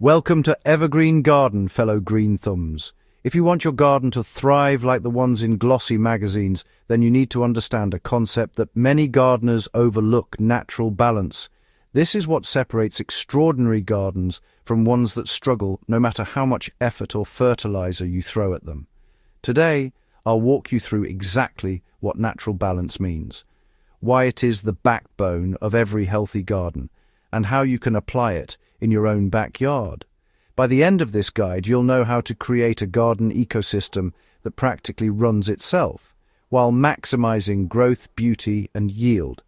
Welcome to Evergreen Garden, fellow green thumbs. If you want your garden to thrive like the ones in glossy magazines, then you need to understand a concept that many gardeners overlook: natural balance. This is what separates extraordinary gardens from ones that struggle no matter how much effort or fertilizer you throw at them. Today, I'll walk you through exactly what natural balance means, why it is the backbone of every healthy garden, and how you can apply it in your own backyard. By the end of this guide, you'll know how to create a garden ecosystem that practically runs itself, while maximizing growth, beauty, and yield.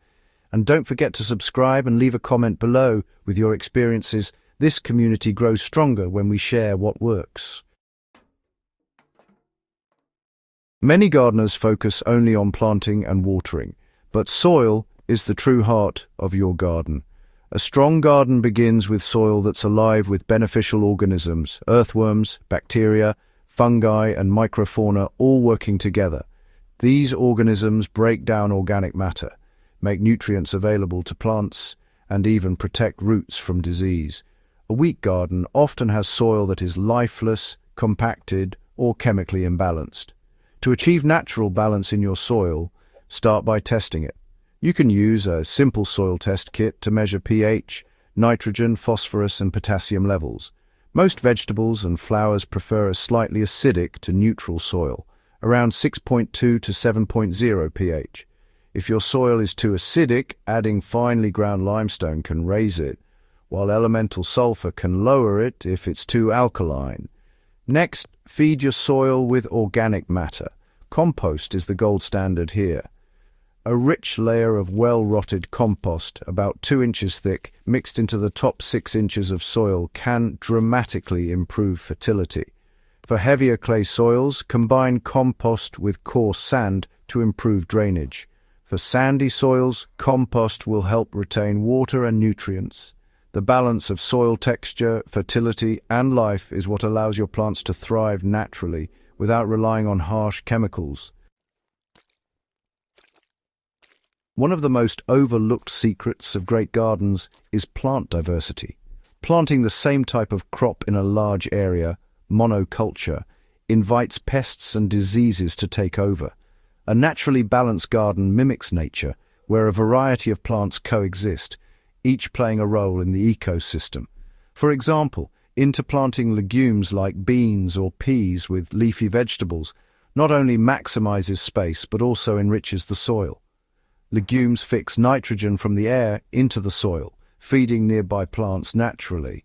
And don't forget to subscribe and leave a comment below with your experiences. This community grows stronger when we share what works. Many gardeners focus only on planting and watering, but soil is the true heart of your garden. A strong garden begins with soil that's alive with beneficial organisms, earthworms, bacteria, fungi, and microfauna all working together. These organisms break down organic matter, make nutrients available to plants, and even protect roots from disease. A weak garden often has soil that is lifeless, compacted, or chemically imbalanced. To achieve natural balance in your soil, start by testing it. You can use a simple soil test kit to measure pH, nitrogen, phosphorus, and potassium levels. Most vegetables and flowers prefer a slightly acidic to neutral soil, around 6.2 to 7.0 pH. If your soil is too acidic, adding finely ground limestone can raise it, while elemental sulfur can lower it if it's too alkaline. Next, feed your soil with organic matter. Compost is the gold standard here. A rich layer of well-rotted compost, about 2 inches thick, mixed into the top 6 inches of soil can dramatically improve fertility. For heavier clay soils, combine compost with coarse sand to improve drainage. For sandy soils, compost will help retain water and nutrients. The balance of soil texture, fertility, and life is what allows your plants to thrive naturally without relying on harsh chemicals. One of the most overlooked secrets of great gardens is plant diversity. Planting the same type of crop in a large area, monoculture, invites pests and diseases to take over. A naturally balanced garden mimics nature, where a variety of plants coexist, each playing a role in the ecosystem. For example, interplanting legumes like beans or peas with leafy vegetables not only maximizes space but also enriches the soil. Legumes fix nitrogen from the air into the soil, feeding nearby plants naturally.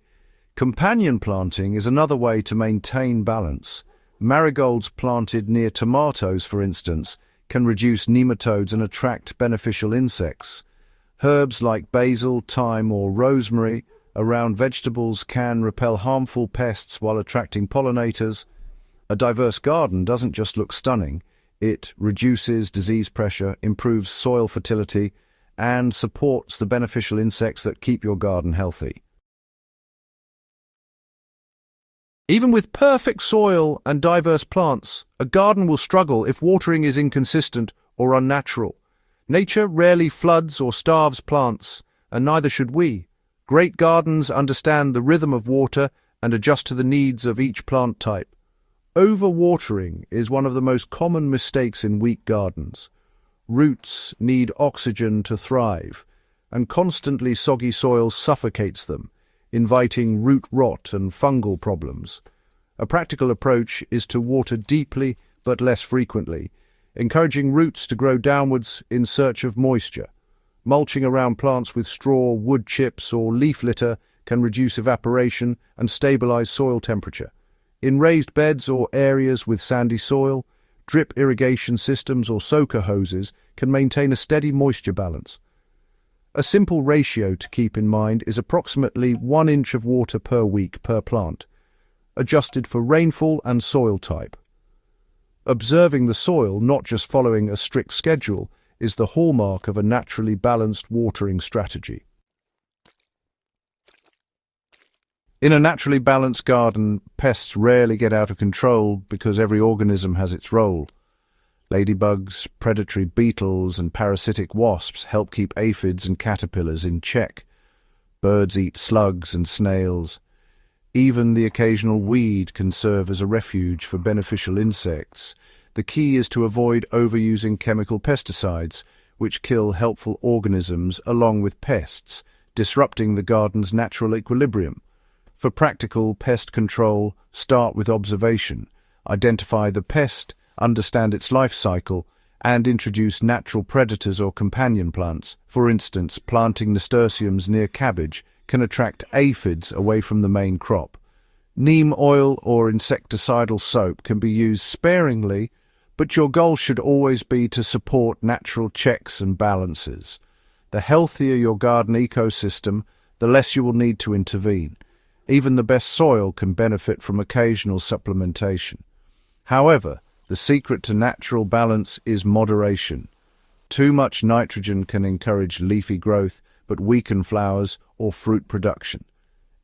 Companion planting is another way to maintain balance. Marigolds planted near tomatoes, for instance, can reduce nematodes and attract beneficial insects. Herbs like basil, thyme, or rosemary around vegetables can repel harmful pests while attracting pollinators. A diverse garden doesn't just look stunning. It reduces disease pressure, improves soil fertility, and supports the beneficial insects that keep your garden healthy. Even with perfect soil and diverse plants, a garden will struggle if watering is inconsistent or unnatural. Nature rarely floods or starves plants, and neither should we. Great gardens understand the rhythm of water and adjust to the needs of each plant type. Overwatering is one of the most common mistakes in weak gardens. Roots need oxygen to thrive, and constantly soggy soil suffocates them, inviting root rot and fungal problems. A practical approach is to water deeply but less frequently, encouraging roots to grow downwards in search of moisture. Mulching around plants with straw, wood chips, or leaf litter can reduce evaporation and stabilize soil temperature. In raised beds or areas with sandy soil, drip irrigation systems or soaker hoses can maintain a steady moisture balance. A simple ratio to keep in mind is approximately 1 inch of water per week per plant, adjusted for rainfall and soil type. Observing the soil, not just following a strict schedule, is the hallmark of a naturally balanced watering strategy. In a naturally balanced garden, pests rarely get out of control because every organism has its role. Ladybugs, predatory beetles, and parasitic wasps help keep aphids and caterpillars in check. Birds eat slugs and snails. Even the occasional weed can serve as a refuge for beneficial insects. The key is to avoid overusing chemical pesticides, which kill helpful organisms along with pests, disrupting the garden's natural equilibrium. For practical pest control, start with observation. Identify the pest, understand its life cycle, and introduce natural predators or companion plants. For instance, planting nasturtiums near cabbage can attract aphids away from the main crop. Neem oil or insecticidal soap can be used sparingly, but your goal should always be to support natural checks and balances. The healthier your garden ecosystem, the less you will need to intervene. Even the best soil can benefit from occasional supplementation. However, the secret to natural balance is moderation. Too much nitrogen can encourage leafy growth, but weaken flowers or fruit production.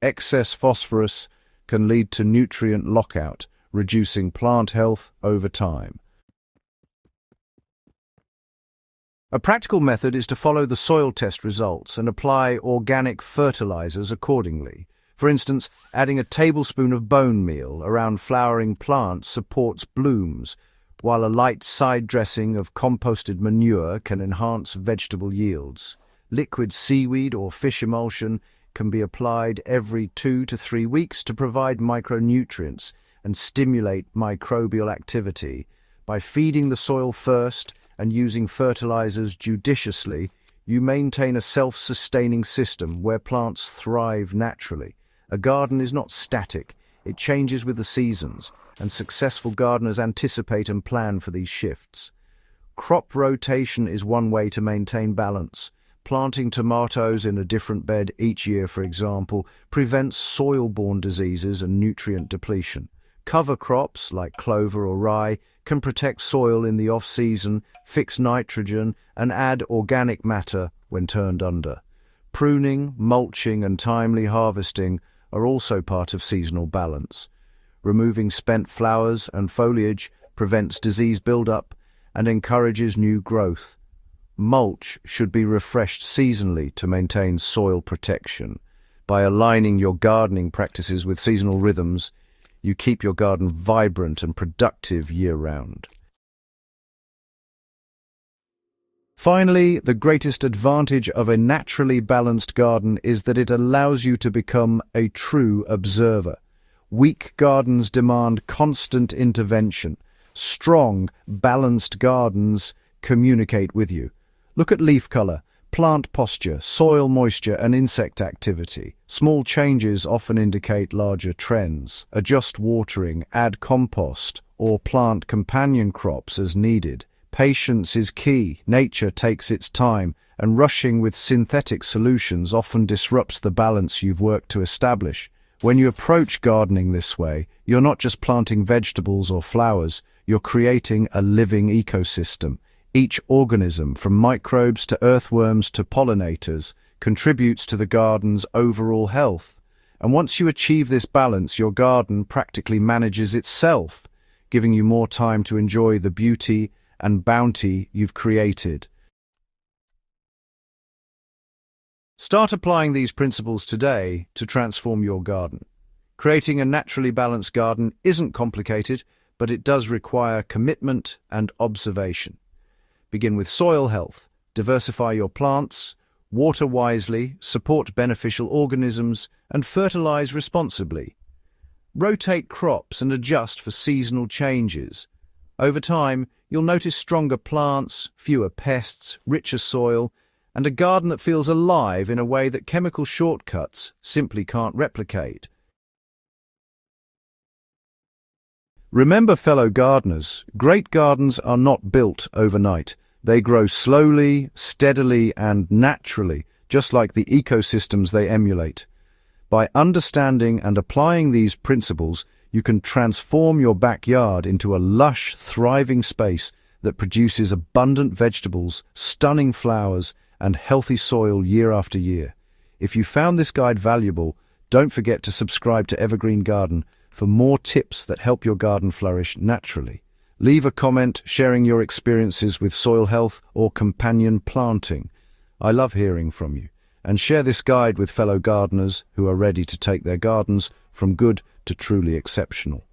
Excess phosphorus can lead to nutrient lockout, reducing plant health over time. A practical method is to follow the soil test results and apply organic fertilizers accordingly. For instance, adding a tablespoon of bone meal around flowering plants supports blooms, while a light side dressing of composted manure can enhance vegetable yields. Liquid seaweed or fish emulsion can be applied every 2 to 3 weeks to provide micronutrients and stimulate microbial activity. By feeding the soil first and using fertilizers judiciously, you maintain a self-sustaining system where plants thrive naturally. A garden is not static, it changes with the seasons, and successful gardeners anticipate and plan for these shifts. Crop rotation is one way to maintain balance. Planting tomatoes in a different bed each year, for example, prevents soil-borne diseases and nutrient depletion. Cover crops, like clover or rye, can protect soil in the off-season, fix nitrogen, and add organic matter when turned under. Pruning, mulching, and timely harvesting are also part of seasonal balance. Removing spent flowers and foliage prevents disease buildup and encourages new growth. Mulch should be refreshed seasonally to maintain soil protection. By aligning your gardening practices with seasonal rhythms, you keep your garden vibrant and productive year-round. Finally, the greatest advantage of a naturally balanced garden is that it allows you to become a true observer. Weak gardens demand constant intervention. Strong, balanced gardens communicate with you. Look at leaf color, plant posture, soil moisture, and insect activity. Small changes often indicate larger trends. Adjust watering, add compost, or plant companion crops as needed. Patience is key. Nature takes its time, and rushing with synthetic solutions often disrupts the balance you've worked to establish. When you approach gardening this way, you're not just planting vegetables or flowers, you're creating a living ecosystem. Each organism, from microbes to earthworms to pollinators, contributes to the garden's overall health. And once you achieve this balance, your garden practically manages itself, giving you more time to enjoy the beauty and bounty you've created. Start applying these principles today to transform your garden. Creating a naturally balanced garden isn't complicated, but it does require commitment and observation. Begin with soil health. Diversify your plants, water wisely, support beneficial organisms, and fertilize responsibly. Rotate crops and adjust for seasonal changes. Over time, you'll notice stronger plants, fewer pests, richer soil, and a garden that feels alive in a way that chemical shortcuts simply can't replicate. Remember, fellow gardeners, great gardens are not built overnight. They grow slowly, steadily, and naturally, just like the ecosystems they emulate. By understanding and applying these principles, you can transform your backyard into a lush, thriving space that produces abundant vegetables, stunning flowers, and healthy soil year after year. If you found this guide valuable, don't forget to subscribe to Evergreen Garden for more tips that help your garden flourish naturally. Leave a comment sharing your experiences with soil health or companion planting. I love hearing from you. and share this guide with fellow gardeners who are ready to take their gardens from good to truly exceptional.